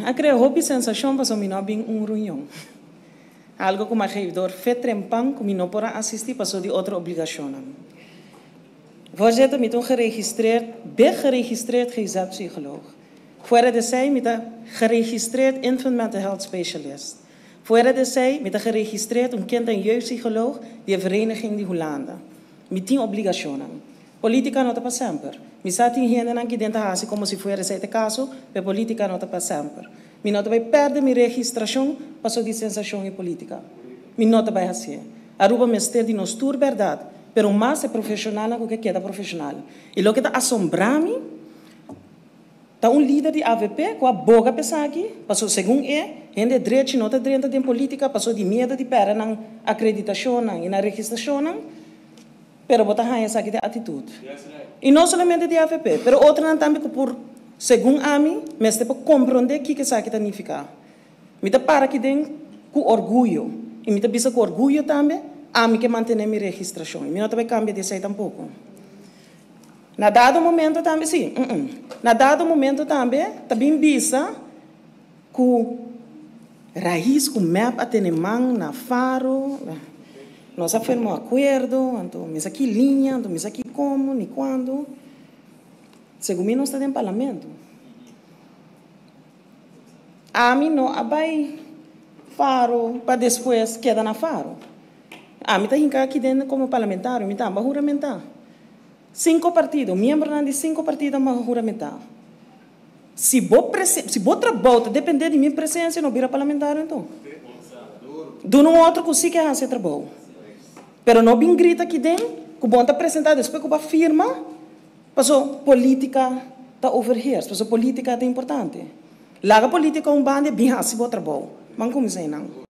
A criar hobby sensação para mim não bem reunião. Algo como a geidor fetrempang como não para assistir para de outra obrigação. Você também tem geregistreerd gezet psycholoog. Fora de zij met een geregistreerd infant mental health specialist. Fora de zij met een geregistreerd kind- en jeugdpsycholoog die een vereniging die Hollanda. Met 10 obligationen. Politica não está para sempre. Me sabe que gente aqui dentro da como se fosse esse caso, a política não está para sempre. Me não vai perder minha registração para sua sensação em política. Me não vai fazer. Aruba me ester de nos tur verdade, pero mais é profissional do que queda profissional. E lo que está assombrar-me, está líder de AVP com a boca pesada aqui, passou segundo gente direito não está dentro de política, passou de medo de perder na acreditação e na registração, pero botar essa aqui de atitude. E não somente de AVP, pero outra também que por segundo a mim, mas para compreender o que isso aqui significa. Me está para aqui dentro com orgulho, e me está bisa com orgulho também, a mim que manter minha registração. E me não também cambia de isso tampouco. Na dado momento também, sim. Na dado momento também bisa com raiz, com map atenemang na faro. Nós afirmamos acordo, então, mas aqui linha, então, mas aqui como, nem quando. Segundo mim, nós estamos em parlamento. A mim não abai faro para depois queda na faro. A mim está aqui dentro como parlamentário, me está juramentar. 5 partidos, membros de 5 partidos vão juramentar. Se vou trabalhar, depender de minha presença, não vira parlamentário, então. Do um outro que sim que é esse trabalho. Pero não bem grita aqui dentro, que bom está apresentado, depois que vai firma, passou política está overheers, passou política é importante. Lá a política é bande, bem assim, vou trabalhar. Mas como sei não.